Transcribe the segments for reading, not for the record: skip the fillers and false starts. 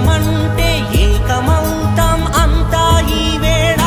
దేశమంటే ఏకమౌతాం అంతా ఈ వేళ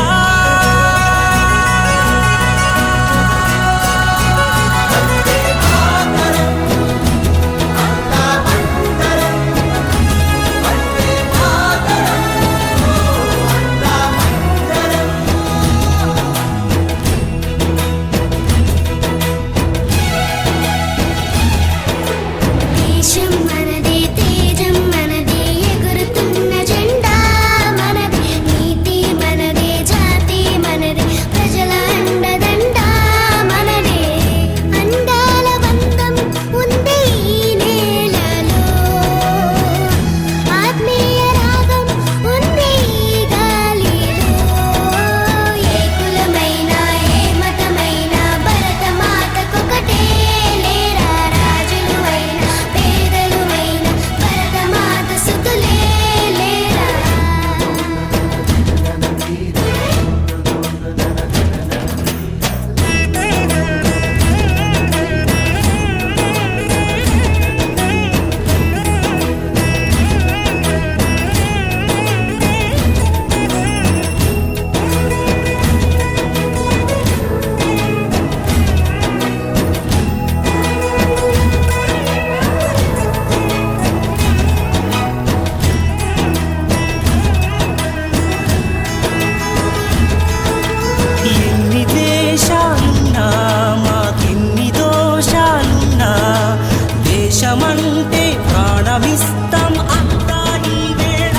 దేశమంటే ప్రాణమిస్తాం అంతా ఈ వేళ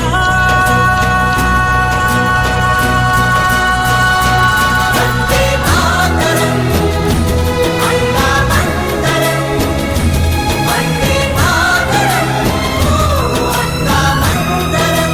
వందే మాతరం అందా మంతరం వందే మాతరం అందా మంతరం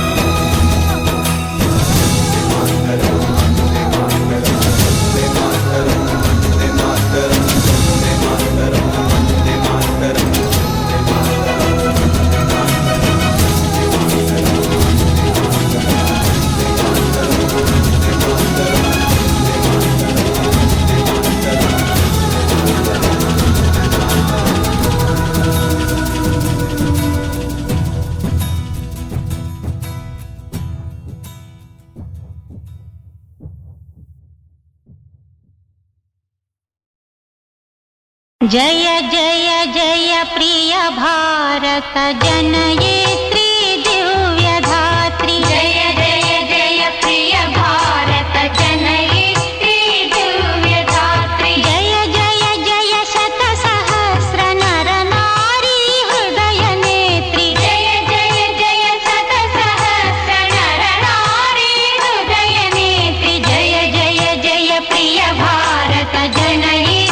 जय जय जय प्रिय भारत जनयित्री दिव्यधात्री जय जय जय प्रिय भारत जनयित्री दिव्यधात्री जय जय जय शत सहस्र नर नारी हृदय नेत्री जय जय जय शत सहस्र नर नारी हृदय नेत्री जय जय जय प्रिय भारत जनयित्री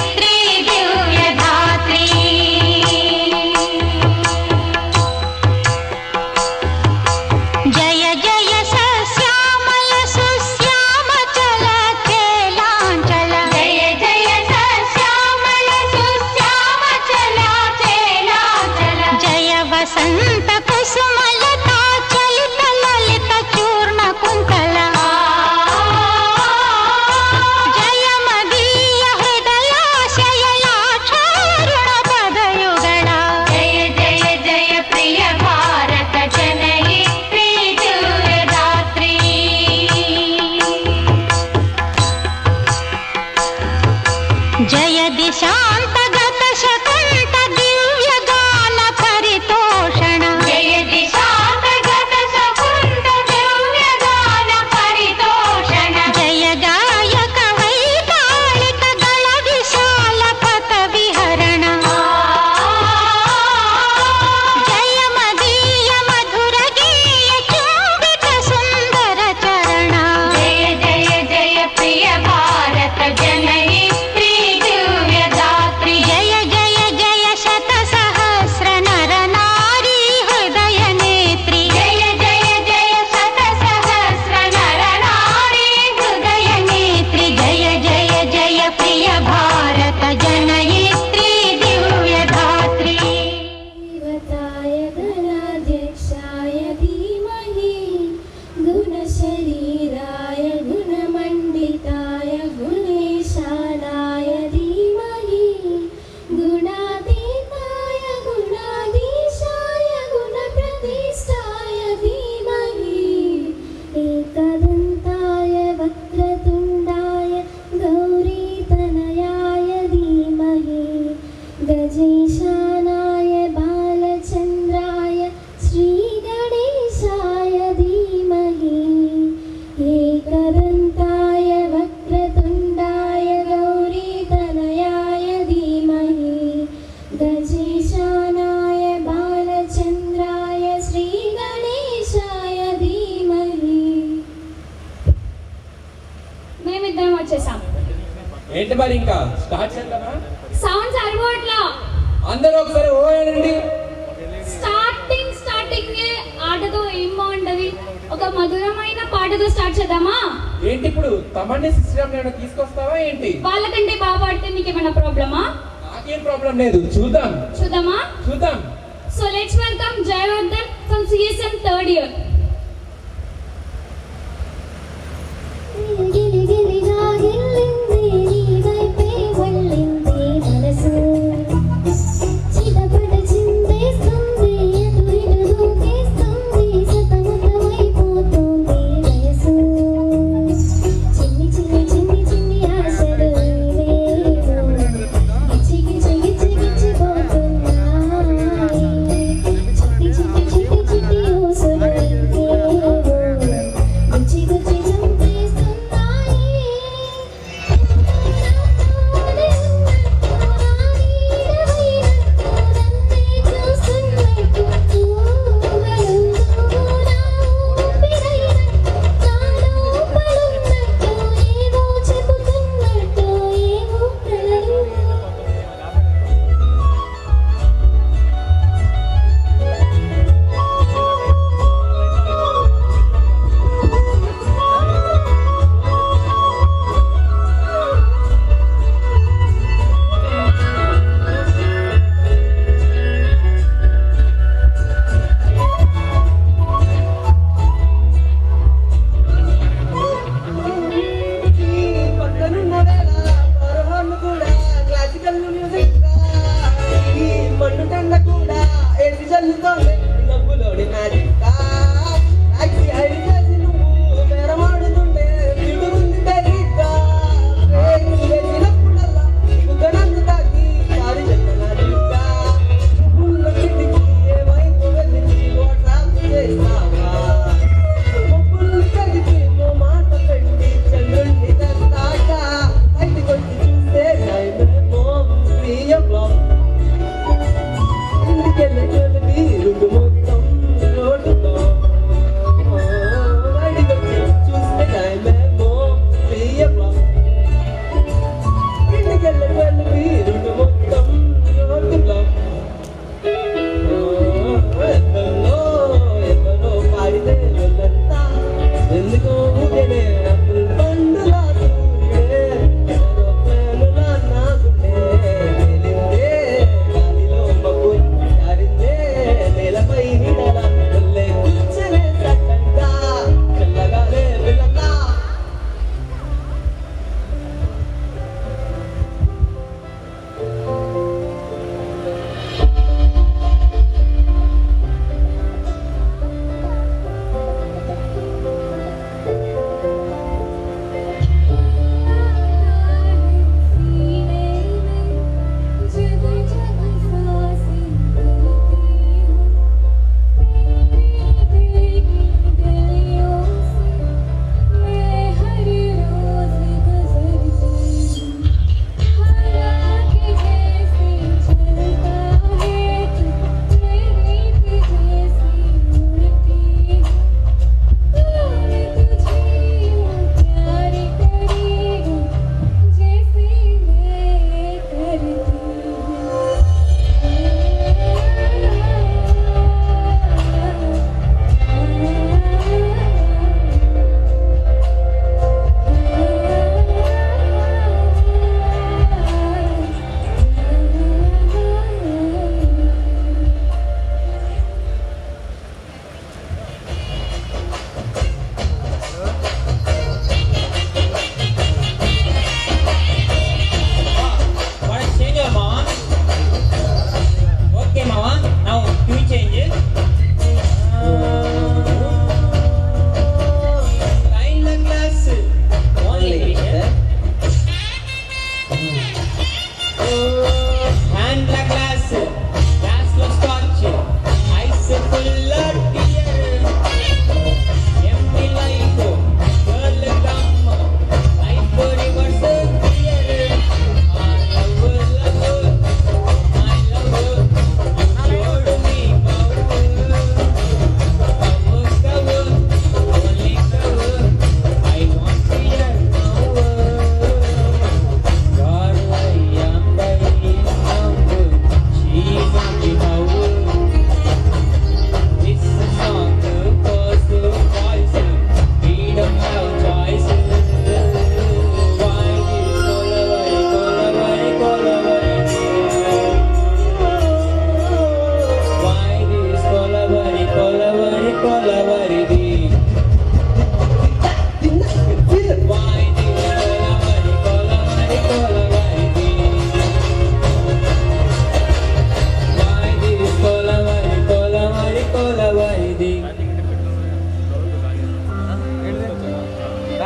ఏంటి మరి ఇంకా స్టార్ట్ చేద్దామా? సౌండ్ సరిపోవట్లా. అందరూ ఒకసారి ఓ అనండి. స్టార్టింగ్ ఆటతో ఏం బాగుంటది? ఒక మధురమైన పాటతో స్టార్ట్ చేద్దామా? ఏంటి ఇప్పుడు తమన్ని సిస్టమ్ ఏమైనా తీసుకొస్తావా ఏంటి? వాళ్ళకంటే బాగా పాడితే నీకేమైనా ప్రాబ్లమా? నాకేం ప్రాబ్లం లేదు, చూద్దామా? So let's welcome Jayavardhan from CSM 3rd year.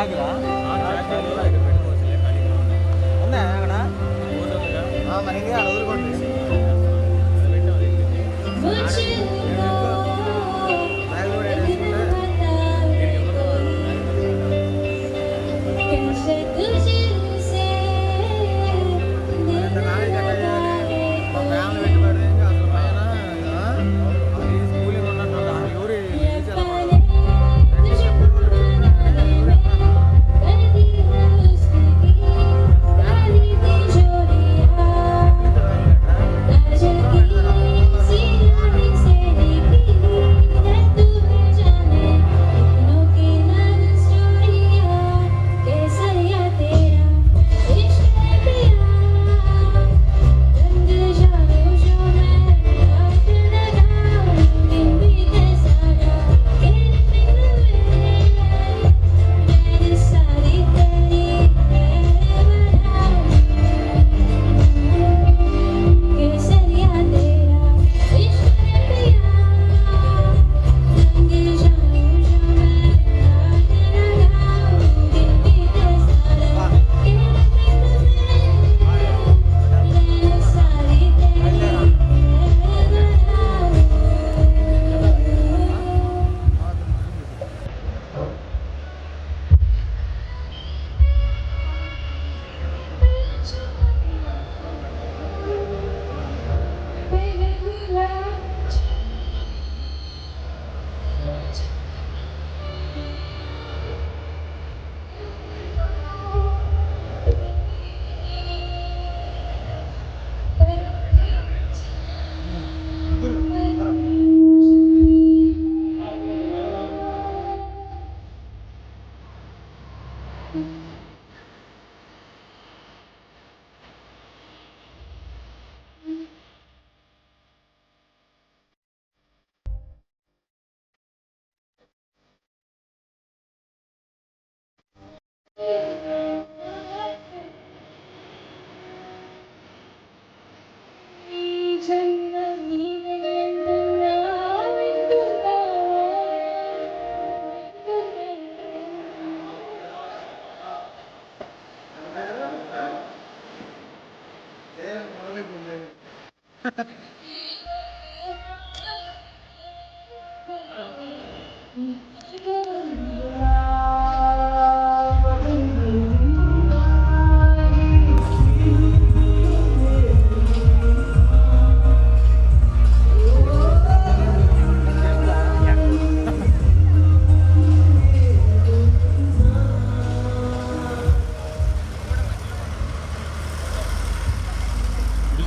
ఛార్జీలా ఉందా అక్కడ మరి ఇంకా అక్కడ వదులుకోండి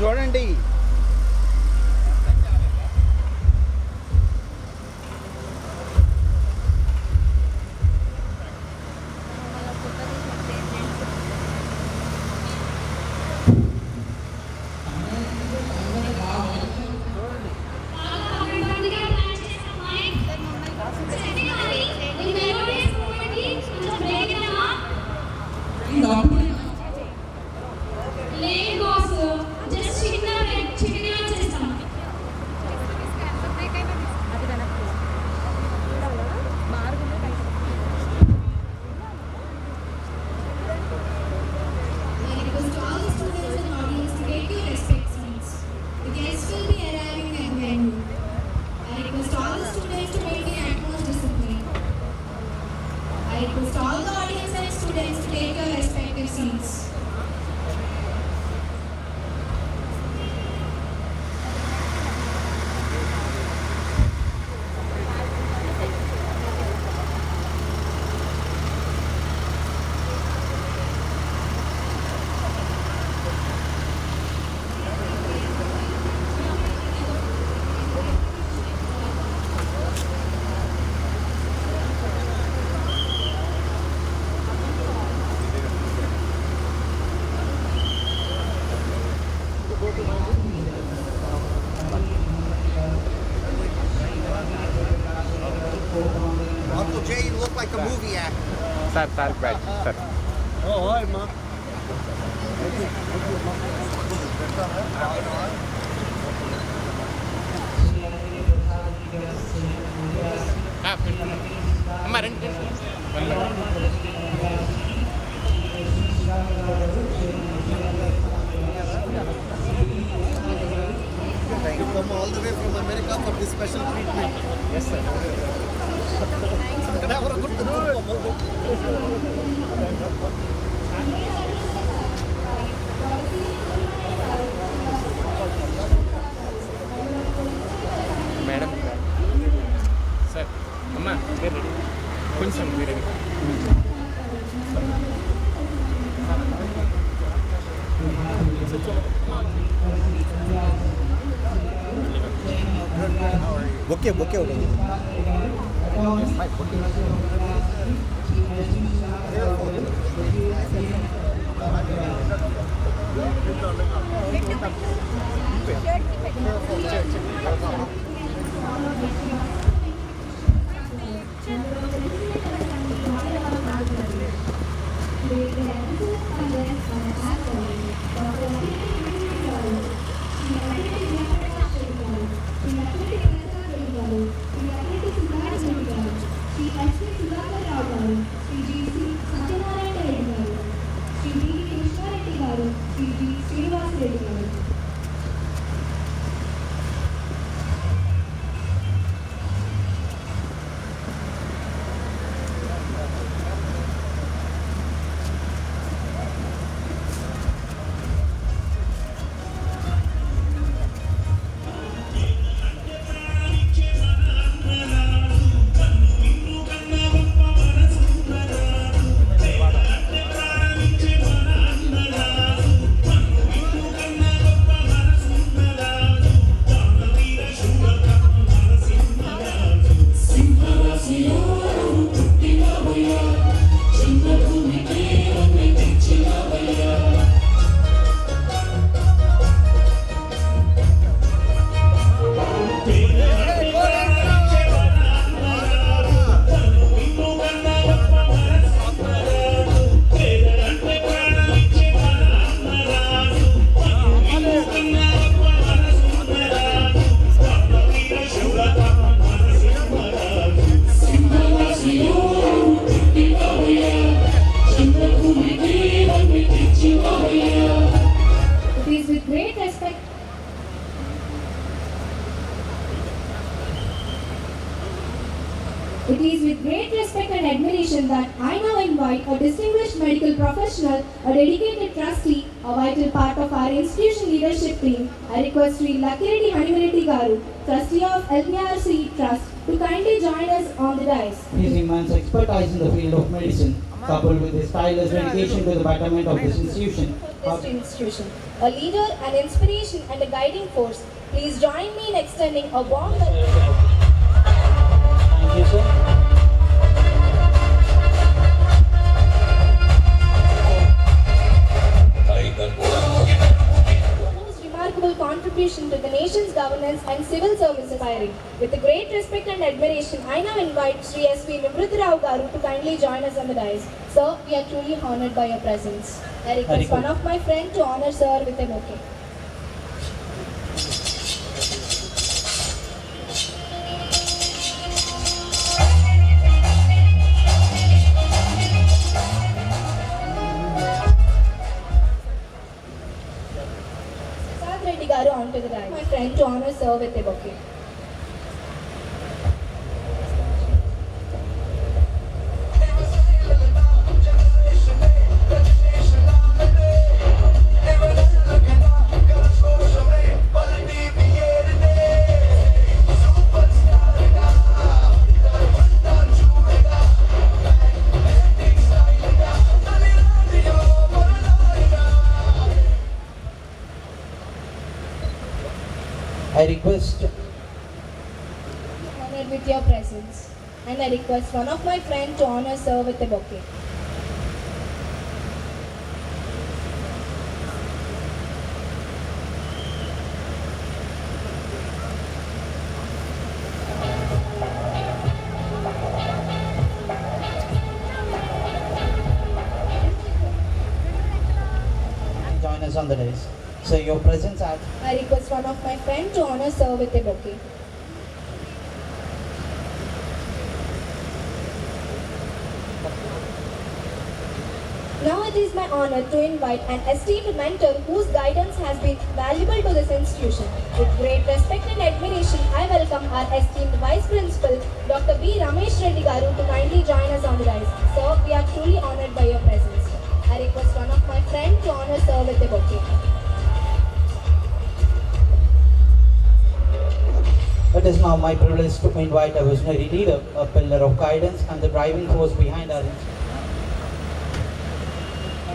చూడండి I request all the audience and students to take your respective seats. Uncle Jay, you look like a movie actor. Sir, Brad, sir. Oh, hi, ma. Kamarin. You come all the way from America for this special treatment. Yes, sir. Madam sir అమ్మా మీరు ready కొంచెం మీరు ready bouquet ఒకటి It is with great respect and admiration that I now invite a distinguished medical professional, a dedicated trustee, a vital part of our institution leadership team. I request Sri Lakiredi Hanimanetti Garu, trustee of LPRC Trust, to kindly join us on the dais. His immense expertise in the field of medicine, coupled with his tireless dedication to the betterment of this institution, A leader, an inspiration and a guiding force. Please join me in extending a warm welcome. Thank you, sir. Most remarkable contribution to the nation's governance and civil service aspiring. With great respect and admiration, I now invite Sri S.V. Nivruti Rao Garu to kindly join us on the dais. Sir, we are truly honored by your presence. I request one of my friends to honor Sir with a bouquet. Reddy Garu onto the dais. My friend to honor Sir with a bouquet. I request Honored with your presence, and I request one of my friends to honor Sir with a bouquet. join us on the dais. So your presence at I request one of my friends to honor Sir with a bouquet. Now it is my honor to invite an esteemed mentor whose guidance has been valuable to this institution. With great respect and admiration, I welcome our esteemed Vice Principal, Dr. B. Ramesh Reddy Garu, to kindly join us on the rise. Sir, we are truly honored by your presence. I request one of my friends to honor Sir with a bouquet. It is now my privilege to invite a visionary leader, a pillar of guidance and the driving force behind our institution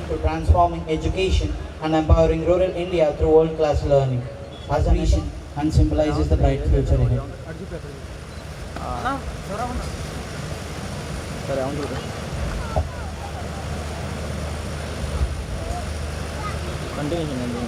to transforming education and empowering rural India through world-class learning as a mission and symbolizes the bright future ahead. సరే అవును చూడు continuation అండి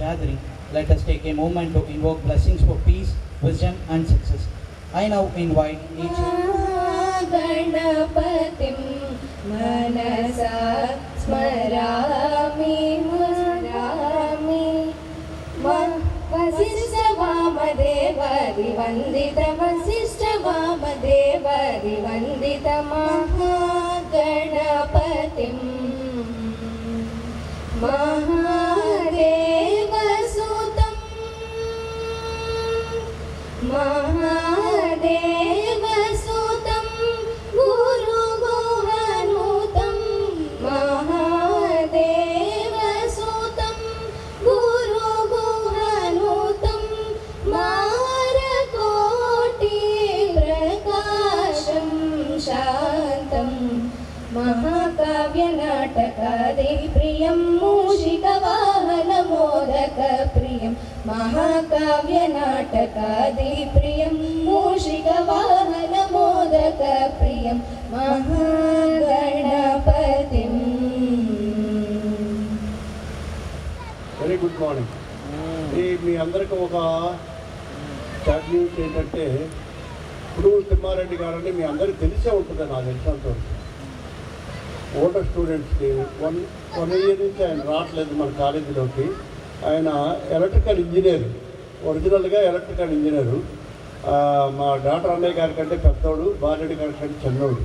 Gathering, let us take a moment to invoke blessings for peace, wisdom and success. I now invite each गणपतिं मनसा स्मरामि वसिष्ठवामदेवादिवन्दित वसिष्ठवामदेवादिवन्दित महागणपतिं महादेवसुतं महादेवसुतं गुरुगुहनुतं महादेवसुतं गुरुगुहनुतं मारकोटिप्रकाशं शान्तं महाकाव्यनाटकादिप्रियं मूषिकवाहनमोदकप्रियं महाकाव्यनाटकादिप्रियं मूषिकवाहनमोदकप्रियं महागणपतिम् very good morning. మీ అందరికీ ఒక short news ఏంటంటే పుడుగుల తిమ్మారెడ్డి గారని మీ అందరికీ తెలిసే ఉంటుంది నాకు తెలిసినంత ఓల్డర్ స్టూడెంట్స్కి వన్ ఇయర్ నుంచి ఆయన రావట్లేదు మన కాలేజీలోకి. ఆయన ఎలక్ట్రికల్ ఇంజనీర్, ఒరిజినల్గా ఎలక్ట్రికల్ ఇంజనీరు. మా డాక్టర్ అన్నయ్య గారి కంటే పెద్దోడు, బాలరెడ్డి గారి కంటే చిన్నోడు.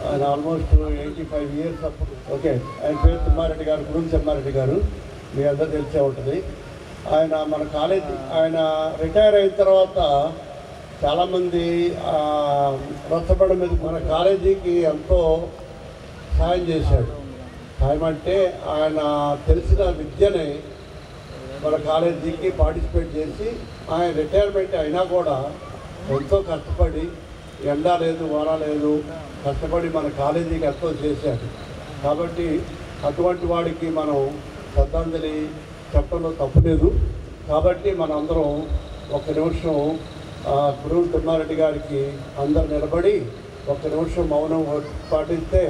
ఆయన ఆల్మోస్ట్ 85 ఇయర్స్ అప్పుడు. ఓకే, ఆయన పేరు తిమ్మారెడ్డి గారు, పుడుగుల తిమ్మారెడ్డి గారు, మీ అందరూ తెలిసే ఉంటుంది. ఆయన మన కాలేజీ, ఆయన రిటైర్ అయిన తర్వాత చాలామంది రచ్చబండ మీద మన కాలేజీకి ఎంతో సాయం చేశాడు. సాయం అంటే ఆయన తెలిసిన విద్యని మన కాలేజీకి పార్టిసిపేట్ చేసి ఆయన రిటైర్మెంట్ అయినా కూడా ఎంతో కష్టపడి, ఎండ లేదు వాన లేదు, కష్టపడి మన కాలేజీకి ఎంతో చేశాడు. కాబట్టి అటువంటి వాడికి మనం శ్రద్ధాంజలి చెప్పడంలో తప్పులేదు. కాబట్టి మనందరం ఒక్క నిమిషం పుడుగుల తిమ్మారెడ్డి గారికి అందరు నిలబడి ఒక్క నిమిషం మౌనం పాటిస్తే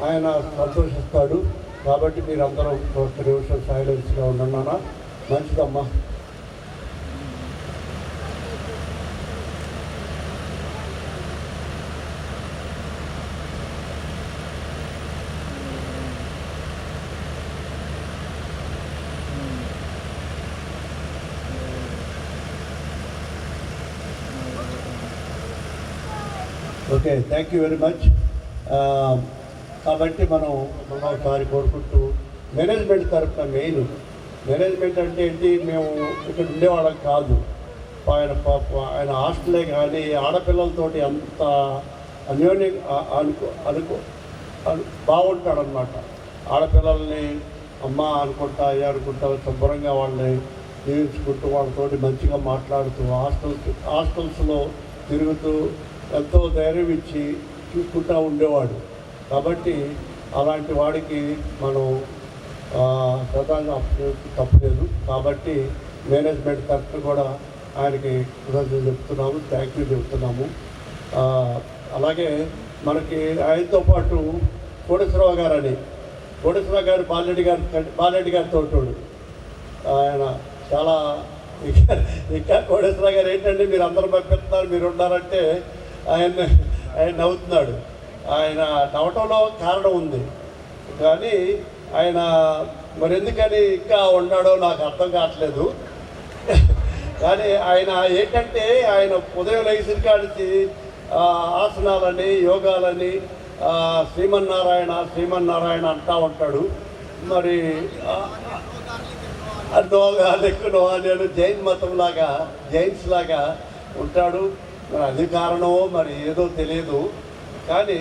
ఆయన సంతోషిస్తాడు. కాబట్టి మీరందరూ ఒక్క నిమిషం సైలెన్స్గా ఉండన్నా మంచిదమ్మా. Okay, thank you very much. కాబట్టి మనం ఒకసారి కోరుకుంటూ మేనేజ్మెంట్ తరఫున మెయిన్ మేనేజ్మెంట్ అంటే ఏంటి, మేము ఇక్కడ ఉండేవాళ్ళం కాదు. ఆయన హాస్టలే కానీ ఆడపిల్లలతోటి అంత అన్యోన్య బాగుంటాడనమాట. ఆడపిల్లల్ని అమ్మ అనుకుంటా అయ్యా అనుకుంటా శుభ్రంగా వాళ్ళని జీవించుకుంటూ వాళ్ళతోటి మంచిగా మాట్లాడుతూ హాస్టల్స్లో తిరుగుతూ ఎంతో ధైర్యం ఇచ్చి చూసుకుంటూ ఉండేవాడు. కాబట్టి అలాంటి వాడికి మనం ప్రధానంగా తప్పలేదు. కాబట్టి మేనేజ్మెంట్ తరఫున కూడా ఆయనకి కృతజ్ఞతలు చెప్తున్నాము, థ్యాంక్ యూ చెప్తున్నాము. అలాగే మనకి ఆయనతో పాటు కోటేశ్వరరావు గారు బాలరెడ్డి గారి తోటోడు. ఆయన చాలా ఇంకా కోటేశ్వరరావు గారు ఏంటంటే మీరు అందరూ పంపిస్తున్నారు, మీరు ఉన్నారంటే ఆయన నవ్వుతున్నాడు. ఆయన నవ్వటంలో కారణం ఉంది, కానీ ఆయన మరి ఎందుకని ఇంకా ఉన్నాడో నాకు అర్థం కావట్లేదు. కానీ ఆయన ఏంటంటే ఆయన ఉదయం లేచికాడిచి ఆసనాలని యోగాలని శ్రీమన్నారాయణ అంటూ ఉంటాడు. మరి నేను జైన్ మతంలాగా జైన్స్ లాగా ఉంటాడు. మరి అది కారణమో మరి ఏదో తెలియదు, కానీ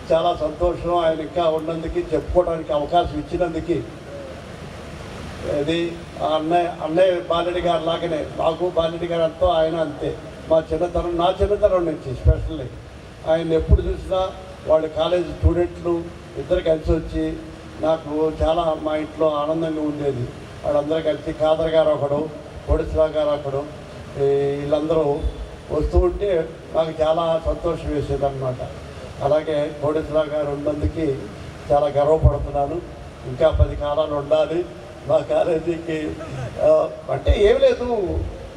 చాలా సంతోషం ఆయన ఇంకా ఉన్నందుకు, చెప్పుకోవడానికి అవకాశం ఇచ్చినందుకు. అది అన్నయ్య బాలరెడ్డి గారు లాగానే మాకు బాలరెడ్డి గారు అంతా ఆయన అంతే. నా చిన్నతనం నుంచి స్పెషల్లీ ఆయన ఎప్పుడు చూసినా వాళ్ళ కాలేజీ స్టూడెంట్లు ఇద్దరు కలిసి వచ్చి నాకు చాలా మా ఇంట్లో ఆనందంగా ఉండేది. వాళ్ళందరూ కలిసి ఖాదర్ గారు ఒకడు, కోటేశ్వరరావు గారు ఒకడు, వీళ్ళందరూ వస్తూ ఉంటే నాకు చాలా సంతోషం వేసేది అన్నమాట. అలాగే కోటేశ్వరరావు గారు ఉన్నందుకు చాలా గర్వపడుతున్నాను. ఇంకా 10 కాలాలు ఉండాలి మా కాలేజీకి. అంటే ఏం లేదు,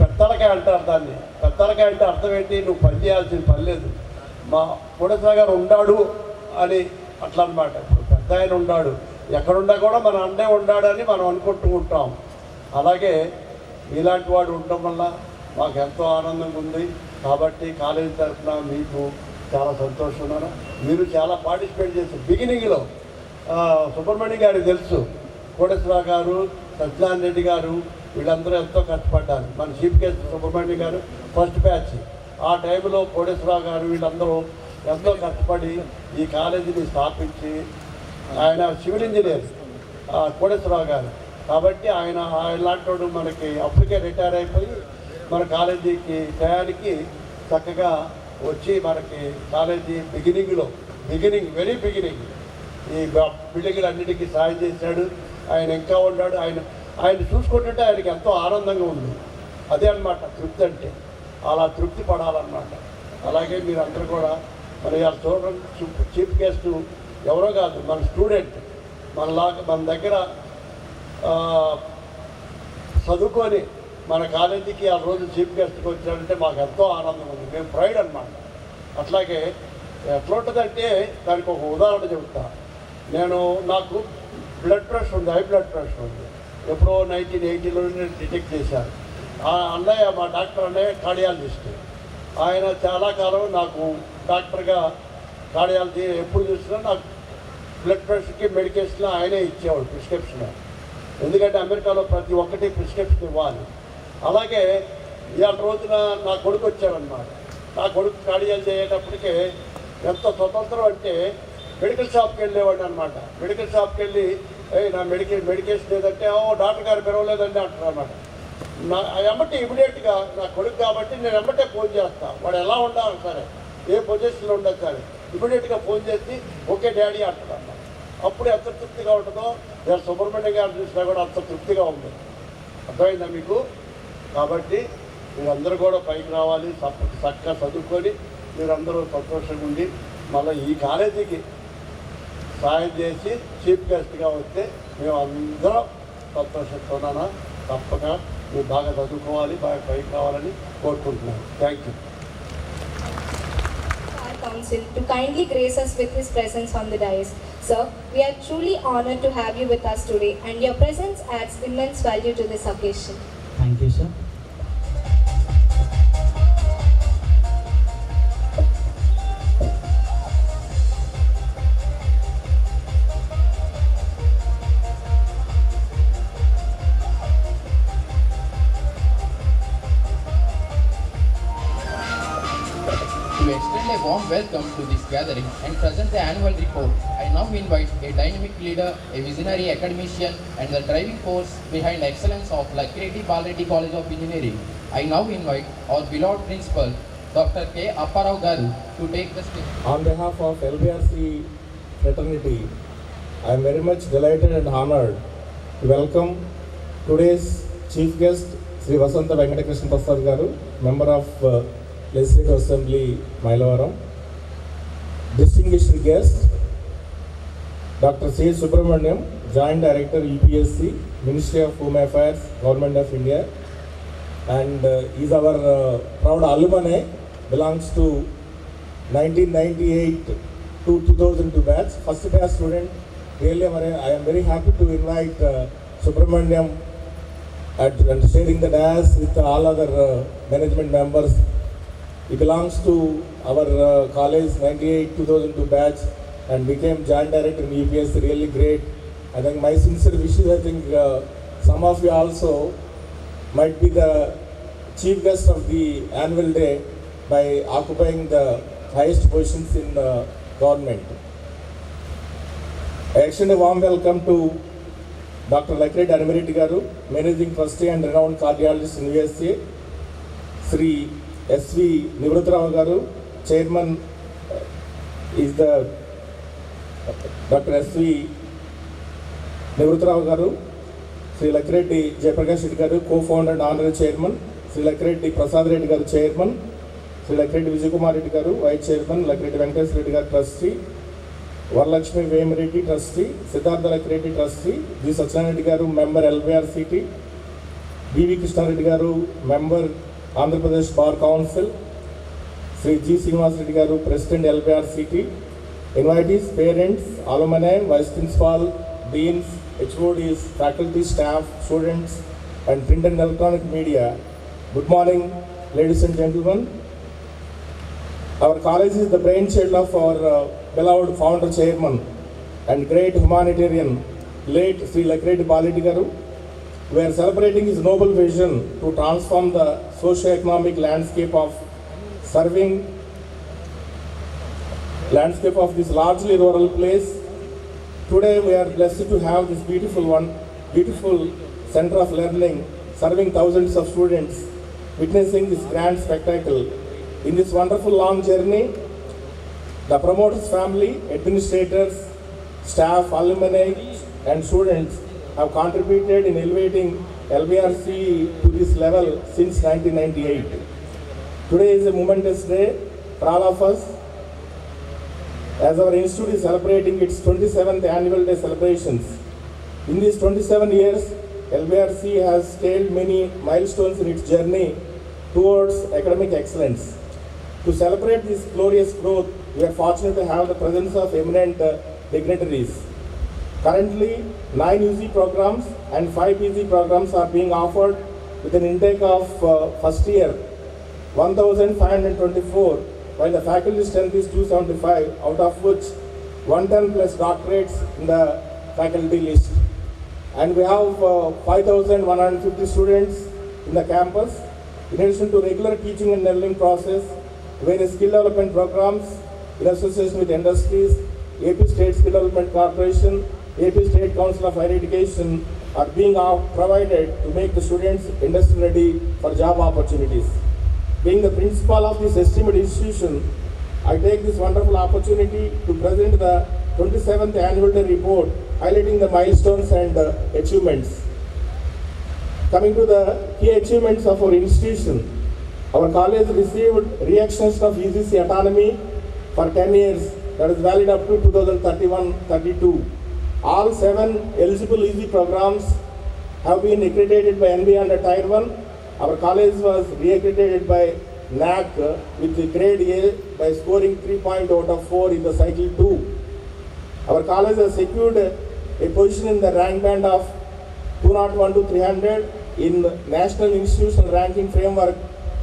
పెద్దలకాయ అంటారు దాన్ని. పెద్దలకాయ అంటే అర్థం ఏంటి, నువ్వు పని చేయాల్సిన పని లేదు. మా కోటేశ్వరరావు గారు ఉన్నాడు అని అట్లా అనమాట. ఇప్పుడు పెద్ద ఆయన ఉన్నాడు, ఎక్కడున్నా కూడా మన అన్నే ఉన్నాడని మనం అనుకుంటూ ఉంటాం. అలాగే ఇలాంటి వాడు ఉండటం వల్ల మాకు ఎంతో ఆనందంగా ఉంది. కాబట్టి కాలేజీ తరఫున మీకు చాలా సంతోషం. మీరు చాలా పార్టిసిపేట్ చేశారు. బిగినింగ్లో సుబ్రహ్మణ్యం గారికి తెలుసు, కోటేశ్వరరావు గారు, సత్యనారాయణ రెడ్డి గారు వీళ్ళందరూ ఎంతో కష్టపడ్డారు. మన చీఫ్ గెస్ట్ సుబ్రహ్మణ్యం గారు ఫస్ట్ బ్యాచ్. ఆ టైంలో కోటేశ్వరరావు గారు వీళ్ళందరూ ఎంతో కష్టపడి ఈ కాలేజీని స్థాపించి, ఆయన సివిల్ ఇంజనీర్ కోటేశ్వరరావు గారు. కాబట్టి ఆయన ఇలాంటి వాడు మనకి అప్పటికే రిటైర్ అయిపోయి మన కాలేజీకి టయానికి చక్కగా వచ్చి మనకి కాలేజీ వెరీ బిగినింగ్ ఈ బిల్డింగ్లు అన్నిటికీ సాయం చేశాడు. ఆయన ఇంకా ఉన్నాడు. ఆయన చూసుకుంటుంటే ఆయనకి ఎంతో ఆనందంగా ఉంది. అదే అన్నమాట తృప్తి అంటే. అలా తృప్తి పడాలన్నమాట. అలాగే మీరందరూ కూడా మరి చూడండి, చీఫ్ గెస్ట్ ఎవరో కాదు, మన స్టూడెంట్, మన దగ్గర చదువుకొని మన కాలేజీకి ఆ రోజు చీఫ్ గెస్ట్కి వచ్చాడంటే మాకు ఎంతో ఆనందం ఉంది. మేము ప్రైడ్ అన్నమాట. అట్లాగే ఎట్లా ఉంటుందంటే దానికి ఒక ఉదాహరణ చెబుతా. నాకు బ్లడ్ ప్రెషర్ ఉంది, హై బ్లడ్ ప్రెషర్ ఉంది. ఎప్పుడో 1980లో డిటెక్ట్ చేశారు. అన్నయ్య, మా డాక్టర్ అన్నయ్య కార్డియాలజిస్ట్. ఆయన చాలా కాలం నాకు డాక్టర్గా కార్డియాలజీ ఎప్పుడు చూసినా నాకు బ్లడ్ ప్రెషర్కి మెడికేషన్ ఆయనే ఇచ్చేవాడు ప్రిస్క్రిప్షన్. ఎందుకంటే అమెరికాలో ప్రతి ఒక్కటి ప్రిస్క్రిప్షన్ ఇవ్వాలి. అలాగే ఇవాళ రోజున నా కొడుకు వచ్చాడనమాట. నా కొడుకు కార్డియాలజీ అయ్యేటప్పటికే ఎంత స్వతంత్రం అంటే మెడికల్ షాప్కి వెళ్ళేవాడు అనమాట. మెడికల్ షాప్కి వెళ్ళి నా మెడికేషన్ ఏదంటే డాక్టర్ గారు పిలవలేదండి అంటారు అనమాట. ఎమ్మటే ఇమీడియట్గా నా కొడుకు కాబట్టి నేను ఎమ్మటే ఫోన్ చేస్తాను. వాడు ఎలా ఉండాలి సరే, ఏ పొజిషన్లో ఉండదు సరే, ఇమీడియట్గా ఫోన్ చేసి ఓకే డాడీ అంటాడు అన్నమాట. అప్పుడు ఎంత తృప్తిగా ఉంటుందో, నేను సుబ్రహ్మణ్యం గారు చూసినా కూడా అంత తృప్తిగా ఉంది. అర్థమైందా మీకు? కాబట్టి మీరందరూ కూడా పైకి రావాలి, చక్కగా చదువుకొని మీరందరూ సంతోషంగా ఉండి మళ్ళీ ఈ కాలేజీకి సాయం చేసి చీఫ్ గెస్ట్గా వస్తే మేము అందరం సంతోషంతోనా. తప్పక మీరు బాగా చదువుకోవాలి, బాగా పైకి రావాలని కోరుకుంటున్నాను. Thank you. Council to kindly grace us with his presence on the dais. Sir, we are truly honored to have you with us today, and your presence adds immense value to this occasion. Thank you, sir. To extend a warm welcome to this gathering and present the annual report. I now invite a dynamic leader, a visionary academician, and the driving force behind excellence of Lakireti Balreddy College of Engineering. I now invite our beloved principal, Dr. K. Apparao Garu, to take the stage. On behalf of LBRC fraternity, I am very much delighted and honored to welcome today's chief guest, Sri Vasanta Venkatakrishna Prasad Garu, member of Legislative Assembly, Mailavaram. Distinguished guest, Dr. C. Subramaniam, Joint Director, UPSC, Ministry of Home Affairs, Government of India, and is our proud alumni, belongs to 1998 to 2002 batch, first class student. Really, I am very happy to invite Subramaniam and sharing the dais with all other management members. He belongs to our college 98-2002 batch and became joint director in UPSC. Really great. I think my sincere wishes, I think some of you also might be the chief guest of the annual day by occupying the highest positions in the government. I extend a warm welcome to Dr. Lakireti Animareddy Garu, Managing Trustee and renowned cardiologist in USA, Sri S.V. Nivruta Rao Garu, Chairman is the Dr. S.V. Nivruta Rao Garu, Sri Lakireti Jayaprakash Reddy Garu, Co-founder and Honorary Chairman, Sri Lakireti Prasad Reddy Garu, Chairman, Sri Lakireti Vijay Kumar Reddy Garu, Vice Chairman, Lakireti Venkatesh Reddy Garu, Trustee, Varalakshmi Vemureddy, Trustee, Siddhartha Lakireti, Trustee, G. Satyanarayana Reddy Garu, Member LBRCT, B.V. Krishna Reddy Garu, Member Andhra Pradesh Bar Council, Sri G. Srinivas Reddy Garu, President LBRCT, invitees, parents, alumni, Vice Principal, Deans, HODs, faculty, staff, students, and print and electronic media. Good morning, ladies and gentlemen. Our college is the brainchild of our beloved founder, chairman, and great humanitarian, late Sri Lakireti Balreddy Garu. We are celebrating his noble vision to transform the socio-economic landscape of this largely rural place. Today we are blessed to have this beautiful center of learning, serving thousands of students, witnessing this grand spectacle. In this wonderful long journey, the promoters' family, administrators, staff, alumni, and students have contributed in elevating LBRC to this level since 1998. Today is a momentous day for all of us, as our institute is celebrating its 27th annual day celebrations. In these 27 years, LBRC has scaled many milestones in its journey towards academic excellence. To celebrate this glorious growth, we are fortunate to have the presence of eminent dignitaries. Currently, 9 UG programs and 5 PG programs are being offered with an intake of first year 1,524, while the faculty strength is 275, out of which 110 plus doctorates in the faculty list. And we have 5,150 students in the campus. In addition to regular teaching and learning process, various skill development programs in association with industries, AP State Skill Development Corporation, AP State Council of Higher Education are being provided to make the students industry ready for job opportunities. Being the principal of this esteemed institution, I take this wonderful opportunity to present the 27th annual day report, highlighting the milestones and achievements. Coming to the key achievements of our institution, our college received re-extension of UGC autonomy for 10 years, that is valid up to 2031-32. All 7 eligible UG programs have been accredited by NBA under Tier 1. Our college was re-accredited by NAC with the grade A by scoring 3.0 out of 4 in the cycle 2. Our college has secured a position in the rank band of 201 to 300 in National Institutional Ranking Framework,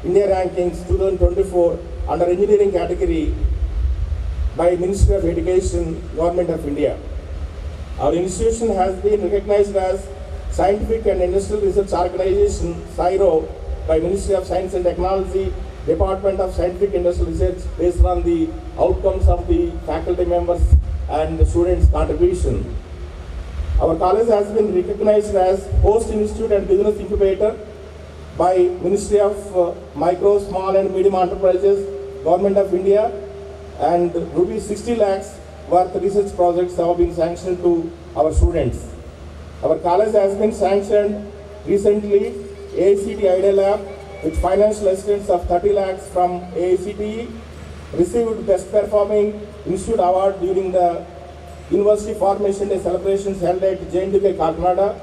India Rankings 2024 under engineering category by Ministry of Education, Government of India. Our institution has been recognized as Scientific and Industrial Research Organization, CSIRO, by Ministry of Science and Technology Department of Scientific Industrial Research based on the outcomes of the faculty members and the students' contribution. Our college has been recognized as Host Institute and Business Incubator by Ministry of Micro, Small and Medium Enterprises, Government of India, and rupees 60 lakhs worth research projects have been sanctioned to our students. Our college has been sanctioned recently AICTE Idea Lab with financial assistance of 30 lakhs from AICTE, received Best Performing Institute Award during the University Formation Day celebrations held at JNDK Kakinada,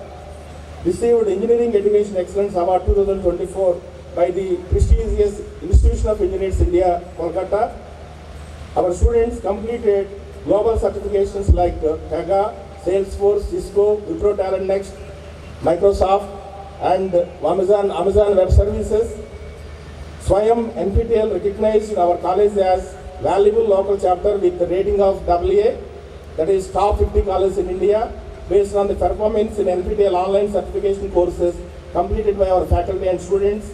received Engineering Education Excellence Award 2024 by the prestigious Institution of Engineers India, Kolkata. Our students completed global certifications like TAGA, Salesforce, Cisco, Wipro Talent Next, Microsoft, and Amazon Web Services. Swayam NPTEL recognized our college as valuable local chapter with the rating of AA, that is top 50 colleges in India, based on the performance in NPTEL online certification courses completed by our faculty and students.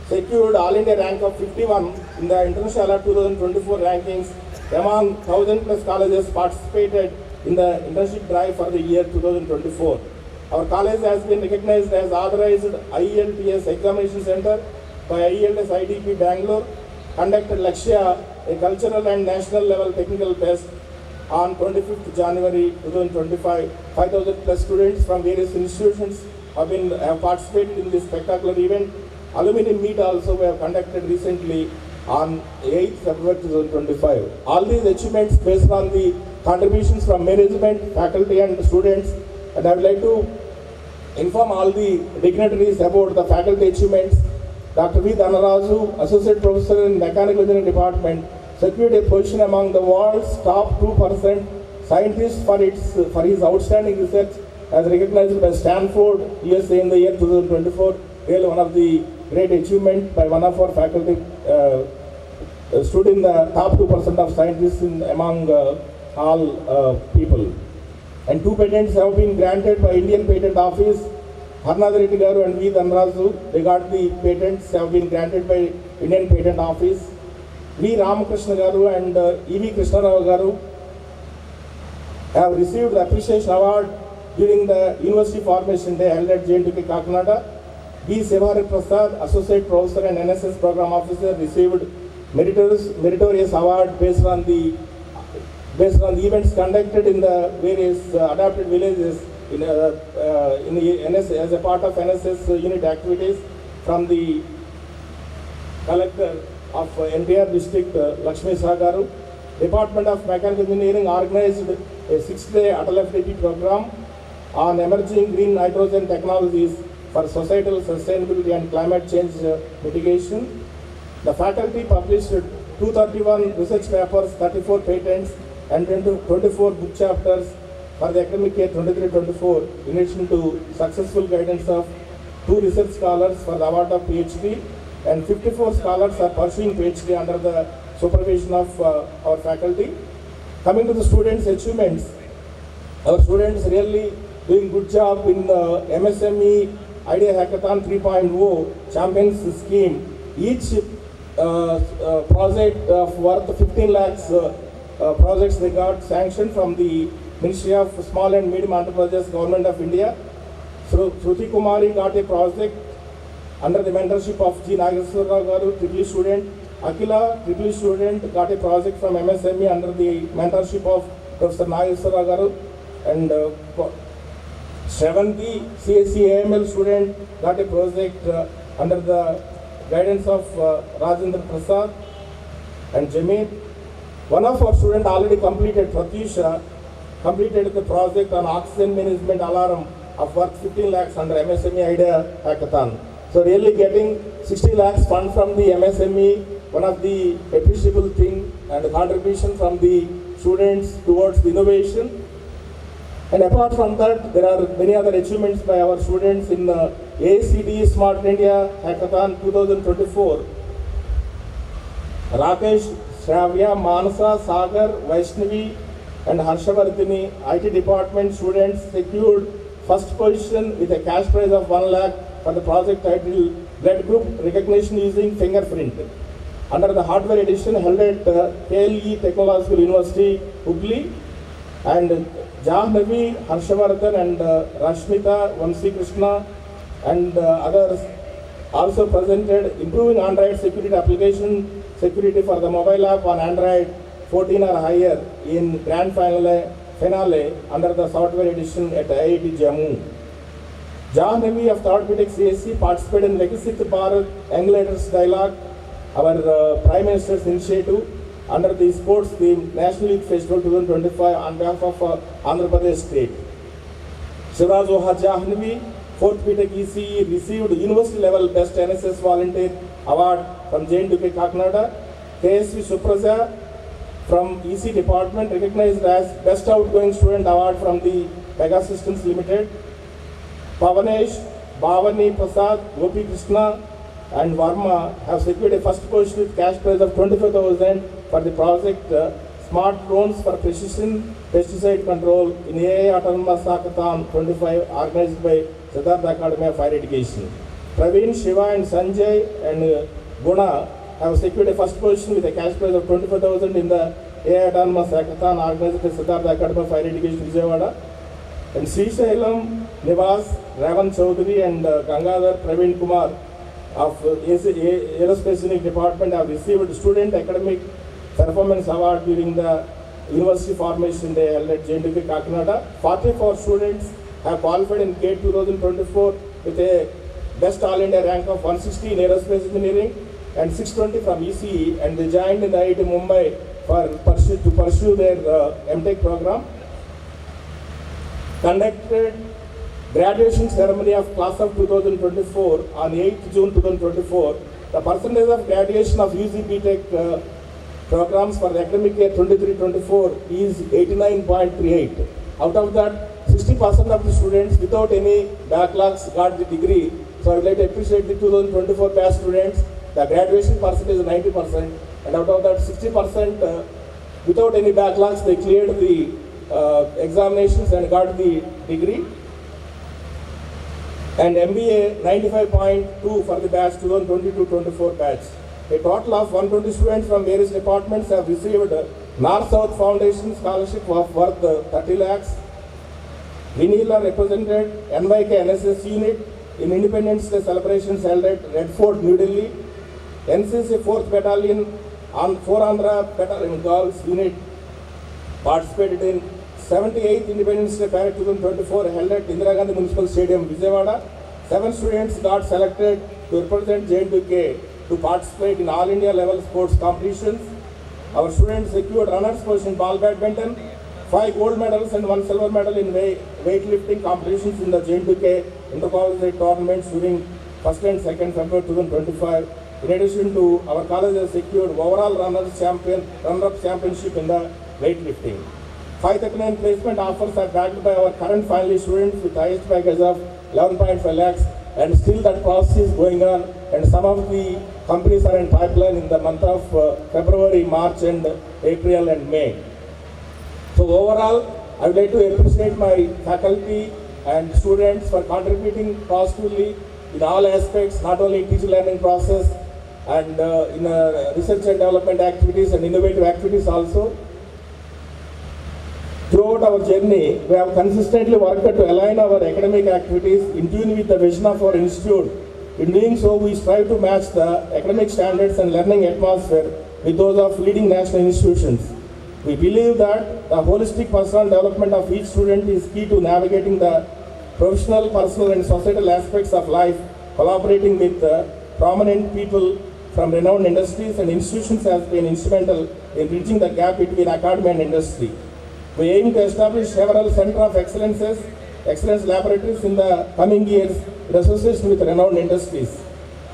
Secured All India rank of 51 in the International Alert 2024 rankings among 1,000 plus colleges participated in the internship drive for the year 2024. Our college has been recognized as authorized IELTS examination center by IELTS IDP Bangalore, conducted Lakshya, a cultural and national level technical test on 25th January 2025. 5,000 plus students from various institutions have participated in this spectacular event. Alumni meet also we have conducted recently on 8th February 2025. All these achievements based on the contributions from management, faculty and students, and I would like to inform all the dignitaries about the faculty achievements. Dr. V. Dhanaraju, Associate Professor in Mechanical Engineering Department, secured a position among the world's top 2% scientists for his outstanding research as recognized by Stanford, USA in the year 2024. Really one of the great achievement by one of our faculty stood in the top 2% of scientists among all people. And 2 patents have been granted by Indian Patent Office. Harnath Reddy Garu and V. Dhanaraju, they got the patents have been granted by Indian Patent Office. V. Ramakrishna Garu and E.V. Krishna Rao Garu have received the Appreciation Award during the University Formation Day held at JNDK Kakinada. B. Sivarit Prasad, Associate Professor and NSS Program Officer, received Meritorious Award based on the events conducted in the various adapted villages in the NSS, as a part of NSS unit activities from the collector of NTR district, Lakshmi Sagaru. Department of Mechanical Engineering organized a 6-day Atal FDP program on emerging green nitrogen technologies for societal sustainability and climate change mitigation. The faculty published 231 research papers, 34 patents, and 24 book chapters for the academic year 23-24, in addition to successful guidance of 2 research scholars for the award of PhD, and 54 scholars are pursuing PhD under the supervision of our faculty. Coming to the students' achievements, our students really doing good job in the MSME Idea Hackathon 3.0 Champions Scheme. Each project of worth 15 lakhs projects they got sanctioned from the Ministry of Small and Medium Enterprises, Government of India. So Shruti Kumari got a project under the mentorship of G. Nageswara Rao Garu, Triple student. Akila, Triple student, got a project from MSME under the mentorship of Professor Nageswara Garu. And Shravanti, CSE AML student, got a project under the guidance of Rajendra Prasad and Jamil. One of our students already completed, Pratisha, completed the project on oxygen management alarm of worth 15 lakhs under MSME Idea Hackathon. So really getting 60 lakhs fund from the MSME, one of the appreciable thing and the contribution from the students towards the innovation. And apart from that, there are many other achievements by our students in the AICTE Smart India Hackathon 2024. Rakesh, Shravya, Manasa, Sagar, Vaishnavi and Harshavardhini IT department students secured first position with a cash prize of 1 lakh for the project titled Blood Group Recognition Using Fingerprint. under the hardware edition held at KLE Technological University, Hubli, and Jahnavi, Harshavardhan and Rashmita, Vamsi Krishna and others also presented improving Android security application security for the mobile app on Android 14 or higher in grand finale under the software edition at IIT Jammu. Jahnavi of Third BTech CSC participated in Legacy Bharat Young Leaders Dialogue, our Prime Minister's initiative under the sports theme National Youth Festival 2025 on behalf of Andhra Pradesh State. Shivraj Oha Jahnavi, 4th BTech ECE, received University Level Best NSS Volunteer Award from JNDK Kakinada. KSV Supraja from EC Department recognized as Best Outgoing Student Award from the Pegasystems Limited. Pavanesh, Bhavani Prasad, Gopi Krishna and Varma have secured a first position with cash prize of 25,000 for the project Smart Drones for Precision Pesticide Control in AI Autonomous Hackathon 25 organized by Siddhartha Academy of Higher Education. Praveen, Shiva and Sanjay and Guna have secured a first position with a cash prize of 25,000 in the AI Autonomous Hackathon organized by Siddhartha Academy of Higher Education, Vijayawada. And Srishailam, Nivas, Ravan Chaudhary and Gangadhar Praveen Kumar of Aerospace Engineering Department have received Student Academic Performance Award during the University Formation Day held at JNDK Kakinada. 44 students have qualified in GATE 2024 with a Best All India rank of 160 in Aerospace Engineering and 620 from ECE, and they joined in the IIT Mumbai to pursue their MTech program. Conducted graduation ceremony of class of 2024 on 8th June 2024. The percentage of graduation of UG BTech programs for the academic year 23-24 is 89.38. Out of that, 60% of the students without any backlogs got the degree. So I would like to appreciate the 2024 batch students. The graduation percentage is 90%, and out of that 60% without any backlogs they cleared the examinations and got the degree. And MBA 95.2 for the batch 2022-24 batch. A total of 120 students from various departments have received North-South Foundation scholarship of worth 30 lakhs. Vinila represented NYK NSS unit in Independence Day celebrations held at Red Fort, New Delhi. NCC 4th Battalion on 4 Andhra Battalion Girls unit participated in 78th Independence Day Parade 2024 held at Indira Gandhi Municipal Stadium, Vijayawada. 7 students got selected to represent JNDK to participate in all India level sports competitions. Our students secured runners position in ball badminton, 5 gold medals and 1 silver medal in weightlifting competitions in the JNDK intercollegiate tournaments during 1st and 2nd February 2025. In addition to, our college has secured overall runner-up championship in the weightlifting. 539 placement offers are backed by our current finalist students with highest package of 11.5 lakhs, and still that process is going on, and some of the companies are in pipeline in the month of February, March and April and May. So overall, I would like to appreciate my faculty and students for contributing positively in all aspects, not only in teaching learning process and in research and development activities and innovative activities also. Throughout our journey, we have consistently worked to align our academic activities in tune with the vision of our institute. In doing so, we strive to match the academic standards and learning atmosphere with those of leading national institutions. We believe that the holistic personal development of each student is key to navigating the professional, personal and societal aspects of life. Collaborating with prominent people from renowned industries and institutions has been instrumental in bridging the gap between academy and industry. We aim to establish several centers of excellence laboratories in the coming years in association with renowned industries.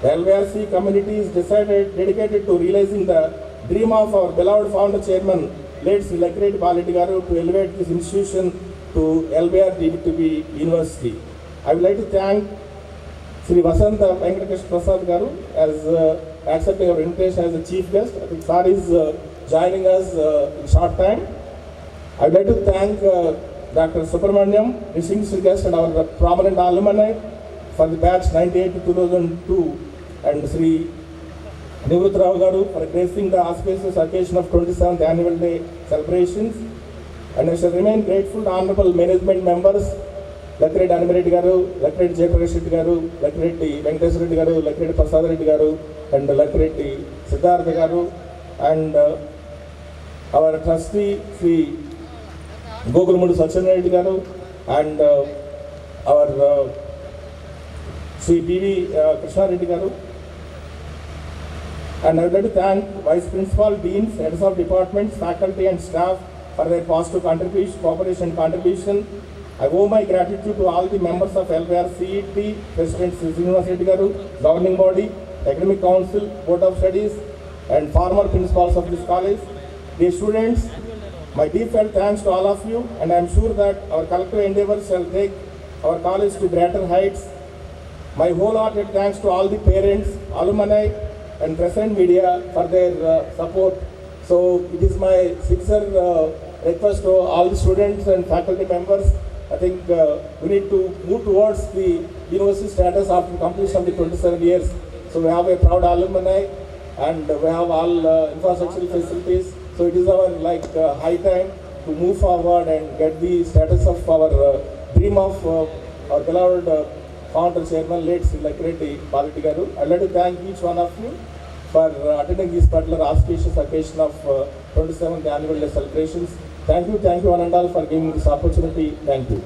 The LVRC community is dedicated to realizing the dream of our beloved founder chairman, late Sri Lakireti Balreddy Garu, to elevate this institution to LBR DBTB University. I would like to thank Sri Vasanta Venkatakrishna Prasad Garu as accepting our invitation as the chief guest. I think Sir is joining us in short time. I would like to thank Dr. Subramaniam, distinguished guest and our prominent alumni for the batch 98 to 2002, and Sri Nivruth Rao Garu for gracing the auspicious occasion of 27th Annual Day celebrations. And I shall remain grateful to honorable management members, Lakhireddy Animareddy Garu, Lakhireddy Jayaparash Reddy Garu, Lakhireddy Venkatesh Reddy Garu, Lakhireddy Prasad Reddy Garu, and Lakhireddy Siddhartha Garu, and our trustee, Sri Gogulmudu Satyanarayana Reddy Garu, and our Sri B.V. Krishna Reddy Garu. And I would like to thank Vice Principal, Deans, Heads of Departments, Faculty and Staff for their positive contribution, cooperation and contribution. I owe my gratitude to all the members of LVR CET, President Sri Srinivas Reddy Garu, Governing Body, Academic Council, Board of Studies, and former principals of this college. Dear students, my deepfelt thanks to all of you, and I am sure that our collective endeavors shall take our college to greater heights. My wholehearted thanks to all the parents, alumni, and present media for their support. So it is my sincere request to all the students and faculty members. I think we need to move towards the university status after completion of the 27 years. So we have a proud alumni and we have all infrastructural facilities. So it is our high time to move forward and get the status of our dream of our beloved founder chairman, late Sri Lakhireddy Balaredi Garu. I'd like to thank each one of you for attending this particular auspicious occasion of 27th Annual Day celebrations. Thank you one and all for giving this opportunity. Thank you.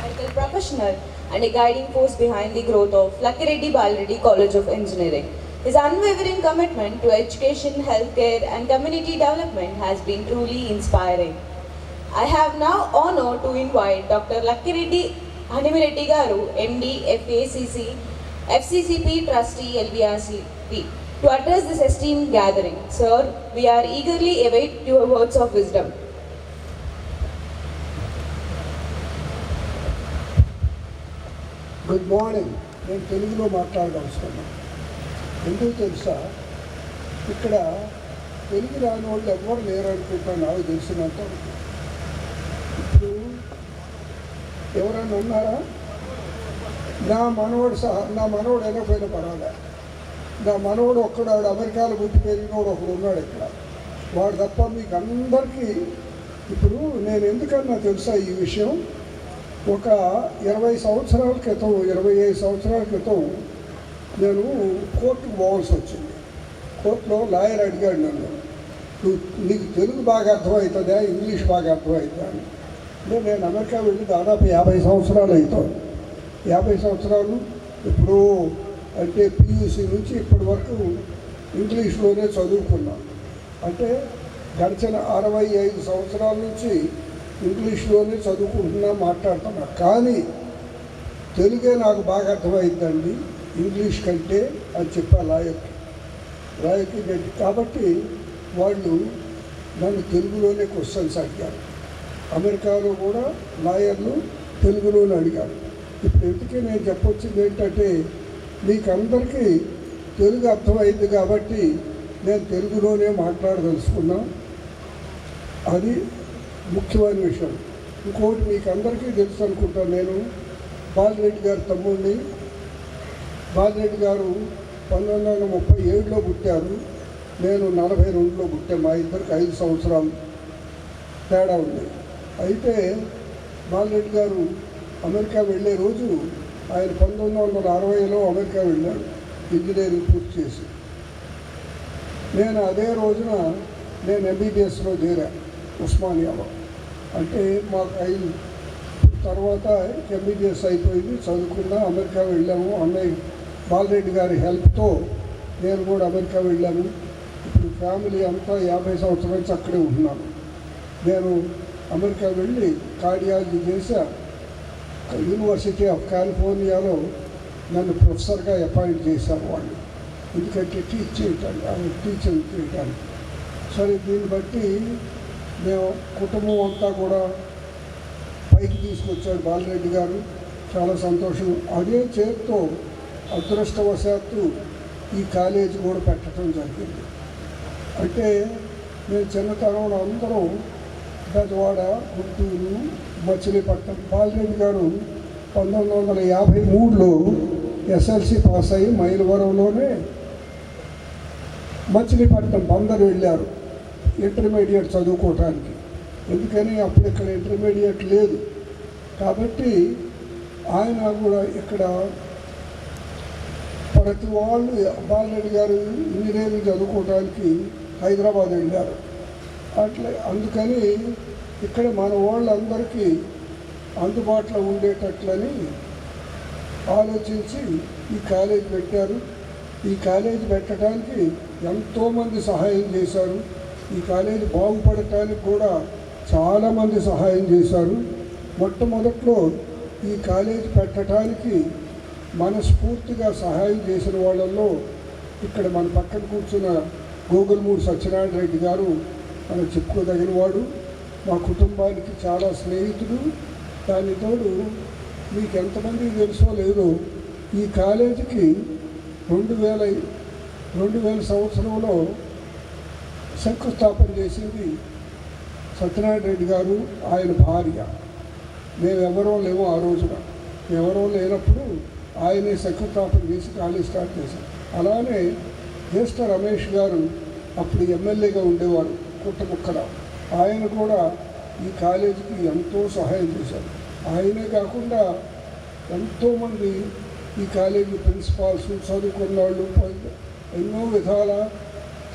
Medical professional and a guiding force behind the growth of Lakhireddy Balaredi College of Engineering. His unwavering commitment to education, healthcare and community development has been truly inspiring. I have now honor to invite Dr. Lakhireddy Animareddy Garu, MD, FACC, FCCP Trustee, LVRCP, to address this esteemed gathering. Sir, we are eagerly await your words of wisdom. Good morning. నేను తెలుగులో మాట్లాడవస్తున్నాను. ఎందుకు తెలుసా, ఇక్కడ తెలుగు రాని వాళ్ళు ఎవరు లేరు అనుకుంటాను నాకు తెలిసినంత వరకు. ఇప్పుడు ఎవరైనా ఉన్నారా? నా మనవడు అయినా పర్వాలే. నా మనవడు ఒక్కడాడు అమెరికాలో పుట్టి పెరిగినోడు ఒకడు ఉన్నాడు ఇక్కడ. వాడు తప్ప మీకు అందరికీ ఇప్పుడు నేను ఎందుకన్నా తెలుసా ఈ విషయం, ఒక 20 సంవత్సరాల క్రితం 25 సంవత్సరాల క్రితం నేను కోర్టుకు పోవాల్సి వచ్చింది. కోర్టులో లాయర్ అడిగాడు నన్ను, నీకు తెలుగు బాగా అర్థమవుతుందా, ఇంగ్లీష్ బాగా అర్థమవుతుందా అని. నేను అమెరికా వెళ్ళి దాదాపు 50 సంవత్సరాలు అవుతాను. 50 సంవత్సరాలు ఇప్పుడు అంటే పియూసీ నుంచి ఇప్పటి వరకు ఇంగ్లీష్లోనే చదువుకున్నాను. అంటే గడిచిన 65 సంవత్సరాల నుంచి ఇంగ్లీష్లోనే చదువుకుంటున్నా, మాట్లాడుతున్నా. కానీ తెలుగే నాకు బాగా అర్థమైందండి ఇంగ్లీష్ కంటే అని చెప్పా లాయర్కి. కాబట్టి వాళ్ళు నన్ను తెలుగులోనే క్వశ్చన్స్ అడిగారు. అమెరికాలో కూడా లాయర్లు తెలుగులోనే అడిగారు. ఇప్పుడు ఎందుకే నేను చెప్పొచ్చింది ఏంటంటే, మీకు అందరికీ తెలుగు అర్థమైంది కాబట్టి నేను తెలుగులోనే మాట్లాడదలుచుకున్నా. అది ముఖ్యమైన విషయం. ఇంకోటి మీకు అందరికీ తెలుసు అనుకుంటాను, నేను బాలరెడ్డి గారి తమ్ముడిని. బాలరెడ్డి గారు 1937లో పుట్టారు, నేను 42లో పుట్టాను. మా ఇద్దరికి 5 సంవత్సరాలు తేడా ఉంది. అయితే బాలరెడ్డి గారు అమెరికా వెళ్ళే రోజు ఆయన 1960లో అమెరికా వెళ్ళాడు ఇంజనీరింగ్ పూర్తి చేసి. నేను అదే రోజున నేను ఎంబీబీఎస్లో చేరా ఉస్మానియాలో. అంటే మాకు 5 తర్వాత ఎంబీబీఎస్ అయిపోయింది, చదువుకున్నా, అమెరికా వెళ్ళాము. అన్నయ్య బాలరెడ్డి గారి హెల్ప్తో నేను కూడా అమెరికా వెళ్ళాను. ఇప్పుడు ఫ్యామిలీ అంతా 50 సంవత్సరాల నుంచి అక్కడే ఉంటున్నాను. నేను అమెరికా వెళ్ళి కార్డియాలజీ చేశా. యూనివర్సిటీ ఆఫ్ కాలిఫోర్నియాలో నన్ను ప్రొఫెసర్గా అపాయింట్ చేశారు వాళ్ళు, ఎందుకంటే టీచ్ చేయడానికి. సరే, దీన్ని బట్టి మేము కుటుంబం అంతా కూడా పైకి తీసుకొచ్చాడు బాలరెడ్డి గారు, చాలా సంతోషం. అదే చేతితో అదృష్టవశాత్తు ఈ కాలేజీ కూడా పెట్టడం జరిగింది. అంటే నేను చిన్నతనంలో అందరూ బెజవాడ, గుంటూరు, మచిలీపట్నం. బాలరెడ్డి గారు 1953లో ఎస్ఎల్సి పాస్ అయ్యి మైలవరంలోనే మచిలీపట్నం బందరు వెళ్ళారు ఇంటర్మీడియట్ చదువుకోవటానికి. ఎందుకని అప్పుడు ఇక్కడ ఇంటర్మీడియట్ లేదు కాబట్టి ఆయన కూడా ఇక్కడ ప్రతి వాళ్ళు బాలరెడ్డి గారు ఇంజనీరింగ్ చదువుకోవడానికి హైదరాబాద్ వెళ్ళారు. అట్లా అందుకని ఇక్కడ మన వాళ్ళందరికీ అందుబాటులో ఉండేటట్లని ఆలోచించి ఈ కాలేజ్ పెట్టారు. ఈ కాలేజ్ పెట్టడానికి ఎంతోమంది సహాయం చేశారు. ఈ కాలేజ్ బాగుపడటానికి కూడా చాలామంది సహాయం చేశారు. మొట్టమొదట్లో ఈ కాలేజ్ పెట్టడానికి మనస్ఫూర్తిగా సహాయం చేసిన వాళ్ళల్లో ఇక్కడ మన పక్కన కూర్చున్న గోగులమూడి సత్యనారాయణ రెడ్డి గారు మనం చెప్పుకోదగిన వాడు. మా కుటుంబానికి చాలా స్నేహితుడు. దానితోడు మీకు ఎంతమందికి తెలుసో లేదో ఈ కాలేజీకి 2000 సంవత్సరంలో శంకుస్థాపన చేసింది సత్యనారాయణ రెడ్డి గారు, ఆయన భార్య. మేమెవరో లేమో ఆ రోజున. ఎవరో లేనప్పుడు ఆయనే శంకుస్థాపన చేసి కాలేజ్ స్టార్ట్ చేశారు. అలానే జ్యేష్ఠ రమేష్ గారు అప్పుడు ఎమ్మెల్యేగా ఉండేవారు కుట్టముక్కల. ఆయన కూడా ఈ కాలేజీకి ఎంతో సహాయం చేశారు. ఆయనే కాకుండా ఎంతోమంది ఈ కాలేజీ ప్రిన్సిపాల్స్, చదువుకున్న వాళ్ళు ఎన్నో విధాల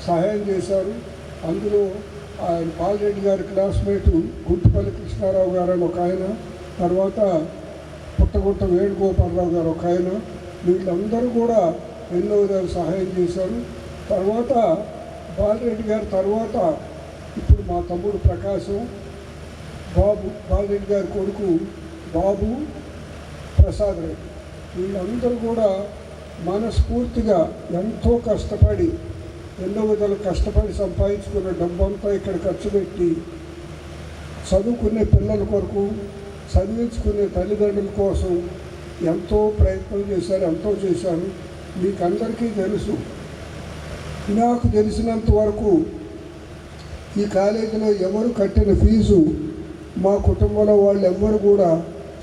సహాయం చేశారు. అందులో ఆయన బాలరెడ్డి గారి క్లాస్మేటు గుంటుపల్లి కృష్ణారావు గారు అని ఒక ఆయన, తర్వాత పుట్టగుట్ట వేణుగోపాలరావు గారు ఒక ఆయన, వీళ్ళందరూ కూడా ఎన్నో విధాలు సహాయం చేశారు. తర్వాత బాలరెడ్డి గారి తర్వాత ఇప్పుడు మా తమ్ముడు ప్రకాశం, బాబు, బాలరెడ్డి గారి కొడుకు బాబు ప్రసాద్ రెడ్డి, వీళ్ళందరూ కూడా మనస్ఫూర్తిగా ఎంతో కష్టపడి ఎన్నో విధాలు కష్టపడి సంపాదించుకున్న డబ్బంతా ఇక్కడ ఖర్చు పెట్టి చదువుకునే పిల్లల కొరకు, చదివించుకునే తల్లిదండ్రుల కోసం ఎంతో ప్రయత్నం చేశారు, ఎంతో చేశారు. మీకు అందరికీ తెలుసు. నాకు తెలిసినంత వరకు ఈ కాలేజీలో ఎవరు కట్టిన ఫీజు మా కుటుంబంలో వాళ్ళు ఎవ్వరు కూడా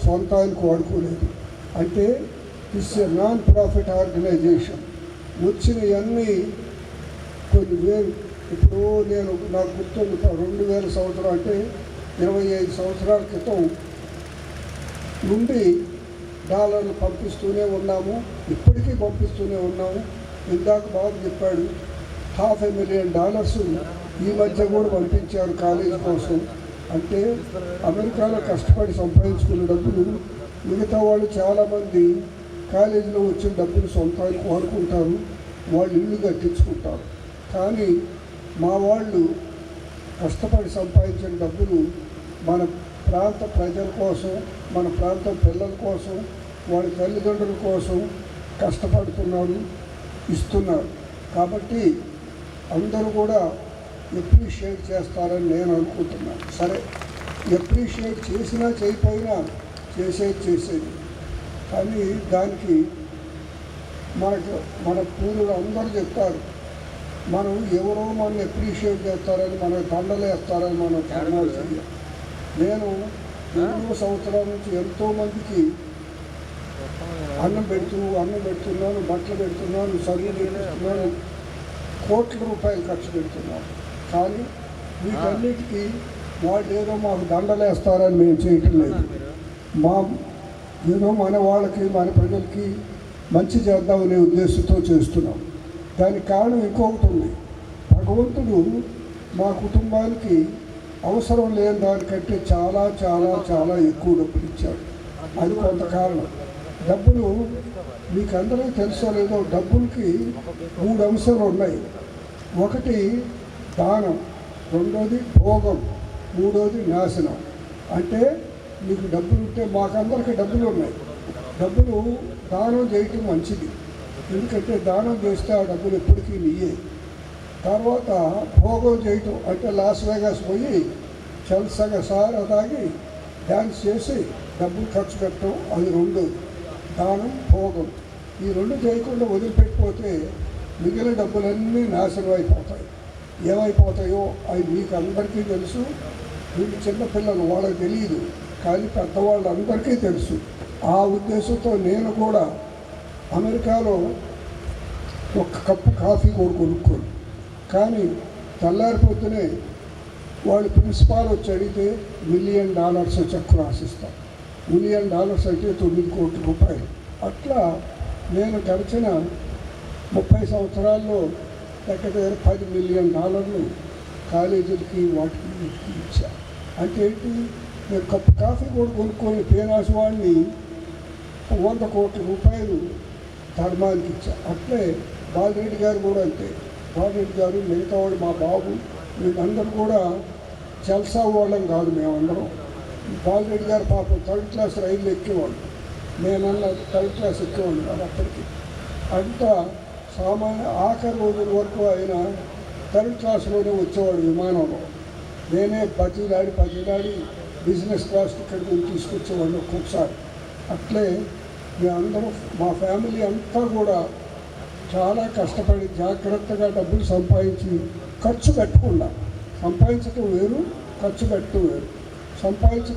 సొంతానికి వాడుకోలేదు. అంటే it's a non profit organisation. వచ్చినవన్నీ కొన్ని వేలు. ఇప్పుడు నాకు గుర్తుంది 2000 సంవత్సరం అంటే 25 సంవత్సరాల క్రితం నుండి డాలర్లు పంపిస్తూనే ఉన్నాము, ఇప్పటికీ పంపిస్తూనే ఉన్నాము. ఇందాక బాబు చెప్పాడు $500,000 ఈ మధ్య కూడా పంపించారు కాలేజీ కోసం. అంటే అమెరికాలో కష్టపడి సంపాదించుకున్న డబ్బులు మిగతా వాళ్ళు చాలామంది కాలేజీలో వచ్చిన డబ్బులు సొంతానికి వాడుకుంటారు, వాళ్ళు ఇల్లు కట్టించుకుంటారు. కానీ మా వాళ్ళు కష్టపడి సంపాదించిన డబ్బులు మన ప్రాంత ప్రజల కోసం, మన ప్రాంతం పిల్లల కోసం, వాళ్ళ తల్లిదండ్రుల కోసం కష్టపడుతున్నారు, ఇస్తున్నారు. కాబట్టి అందరూ కూడా ఎప్రిషియేట్ చేస్తారని నేను అనుకుంటున్నాను. సరే, ఎప్రిషియేట్ చేసినా చేయకపోయినా చేసేది. కానీ దానికి మన పూర్వులు అందరూ చెప్తారు, మనం ఎవరో మనం ఎప్రిషియేట్ చేస్తారని, మన దండలు వేస్తారని మనం ధర్మాలు చేయాలి. నేను ఎన్నో సంవత్సరాల నుంచి ఎంతోమందికి అన్నం పెడుతున్నాను, బట్టలు పెడుతున్నాను, చదువు పెడుతున్నాను, కోట్ల రూపాయలు ఖర్చు పెడుతున్నాను. కానీ వీటన్నిటికీ వాళ్ళు ఏదో మాకు దండలేస్తారని మేము చేయటం లేదు. మన వాళ్ళకి, మన ప్రజలకి మంచి చేద్దామనే ఉద్దేశంతో చేస్తున్నాం. దానికి కారణం ఇంకొకటి ఉంది. భగవంతుడు మా కుటుంబానికి అవసరం లేని దానికంటే చాలా చాలా చాలా ఎక్కువ డబ్బులు ఇచ్చాడు. అది కొంత కారణం. డబ్బులు మీకు అందరికీ తెలుసో లేదో, డబ్బులకి 3 అంశాలు ఉన్నాయి. ఒకటి దానం, రెండోది భోగం, మూడోది నాశనం. అంటే మీకు డబ్బులు ఉంటే, మాకందరికీ డబ్బులు ఉన్నాయి. డబ్బులు దానం చేయటం మంచిది, ఎందుకంటే దానం చేస్తే ఆ డబ్బులు ఎప్పటికీ నీయే. తర్వాత భోగం చేయటం అంటే లాస్ వేగాస్ పోయి చల్సగా సారా తాగి డ్యాన్స్ చేసి డబ్బులు ఖర్చు పెట్టడం, అది రెండోది. దానం, భోగం, ఈ రెండు చేయకుండా వదిలిపెట్టిపోతే మిగిలిన డబ్బులన్నీ నాశనం అయిపోతాయి. ఏమైపోతాయో అవి మీకు అందరికీ తెలుసు. వీళ్ళు చిన్నపిల్లలు, వాళ్ళకి తెలియదు, కానీ పెద్దవాళ్ళందరికీ తెలుసు. ఆ ఉద్దేశంతో నేను కూడా అమెరికాలో ఒక కప్పు కాఫీ కూడా కొనుక్కోరు. కానీ తెల్లారిపోతేనే వాళ్ళు ప్రిన్సిపాల్ వచ్చి అడిగితే $1 మిలియన్ చెక్కు రాసిస్తాం. $1 మిలియన్ అంటే 9 కోట్ల రూపాయలు. అట్లా నేను గడిచిన 30 సంవత్సరాల్లో దగ్గర $10 మిలియన్ కాలేజీలకి వాటికి ఇచ్చా. అంటే ఏంటి, నేను కప్పు కాఫీ కూడా కొనుక్కొని పేనాసి వాడిని 100 కోట్ల రూపాయలు ధర్మానికి ఇచ్చా. అట్లే బాలరెడ్డి గారు కూడా అంతే. బాలరెడ్డి గారు, మిగతా వాడు మా బాబు, మేమందరం కూడా జల్సా వాళ్ళం కాదు. మేమందరం బాలరెడ్డి గారు పాపం 3rd క్లాస్ రైలు ఎక్కేవాళ్ళు, నేనన్నా 3rd క్లాస్ ఎక్కేవాళ్ళు కాదు అప్పటికి. అంతా సామాన్య ఆఖరి రోజుల వరకు ఆయన 3rd క్లాస్లోనే వచ్చేవాడు విమానంలో. నేనే బతిలాడి బిజినెస్ క్లాస్ టికెట్ గురించి తీసుకొచ్చేవాళ్ళు ఒక్కొక్కసారి. అట్లే మేమందరం, మా ఫ్యామిలీ అంతా కూడా చాలా కష్టపడి జాగ్రత్తగా డబ్బులు సంపాదించి ఖర్చు పెట్టకుండా, సంపాదించడం వేరు, ఖర్చు పెట్టడం వేరు.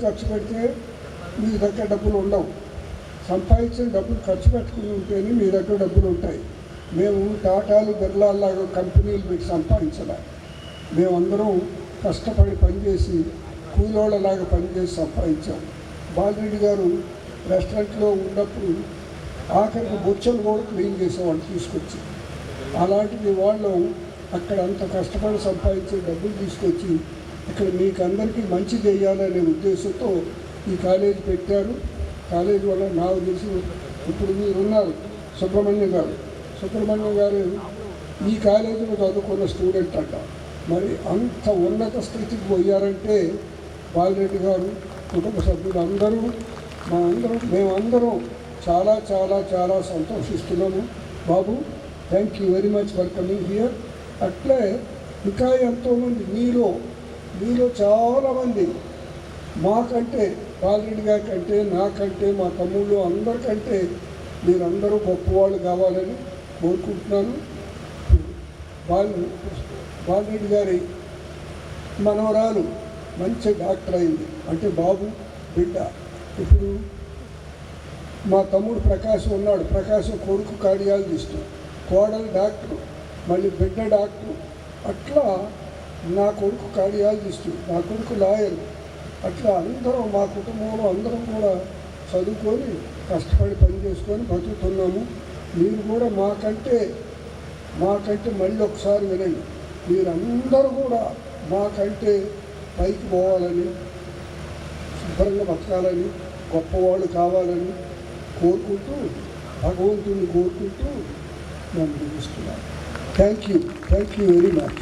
ఖర్చు పెడితే మీ దగ్గర డబ్బులు ఉండవు. సంపాదించిన డబ్బులు ఖర్చు పెట్టుకుని ఉంటేనే మీ దగ్గర డబ్బులు ఉంటాయి. మేము టాటాలు, బిర్లాల్లాగా కంపెనీలు పెట్టి సంపాదించలే. మేమందరం కష్టపడి పనిచేసి కూలోళ్ళలాగా పనిచేసి సంపాదించాం. బాలరెడ్డి గారు రెస్టారెంట్లో ఉన్నప్పుడు ఆఖరికి బొచ్చలు కూడా క్లీన్ చేసేవాళ్ళు తీసుకొచ్చి. అలాంటిది వాళ్ళు అక్కడ అంత కష్టపడి సంపాదించే డబ్బులు తీసుకొచ్చి ఇక్కడ మీకు అందరికీ మంచి చేయాలనే ఉద్దేశంతో ఈ కాలేజీ పెట్టారు. కాలేజీ వల్ల నాకు తెలిసి ఇప్పుడు మీరు ఉన్నారు సుబ్రహ్మణ్యం గారు ఈ కాలేజీలో చదువుకున్న స్టూడెంట్ అంట. మరి అంత ఉన్నత స్థితికి పోయారంటే బాలరెడ్డి గారు, కుటుంబ సభ్యులు అందరూ, మేమందరం చాలా చాలా చాలా సంతోషిస్తున్నాము. బాబు, thank you very much for coming here. అట్లే ఇంకా ఎంతోమంది మీలో చాలామంది మాకంటే, బాలరెడ్డి గారి కంటే, నాకంటే, మా తమ్ముళ్ళు అందరికంటే మీరందరూ గొప్పవాళ్ళు కావాలని కోరుకుంటున్నాను. బాలరెడ్డి గారి మనవరాలు మంచి డాక్టర్ అయింది. అంటే బాబు బిడ్డ. ఇప్పుడు మా తమ్ముడు ప్రకాశం ఉన్నాడు. ప్రకాశం కొడుకు కార్డియాలజిస్టు, కోడలు డాక్టరు, మళ్ళీ బిడ్డ డాక్టరు. అట్లా నా కొడుకు కార్డియాలజిస్టు, నా కొడుకు లాయరు. అట్లా అందరం మా కుటుంబంలో అందరం కూడా చదువుకొని కష్టపడి పని చేసుకొని బతుకుతున్నాము. మీరు కూడా మాకంటే మళ్ళీ ఒకసారి వినండి, మీరందరూ కూడా మాకంటే పైకి పోవాలని, శుభ్రంగా బతకాలని, గొప్పవాళ్ళు కావాలని కోరుకుంటూ, భగవంతుని కోరుకుంటూ నన్ను ముగిస్తున్నాను. Thank you very much.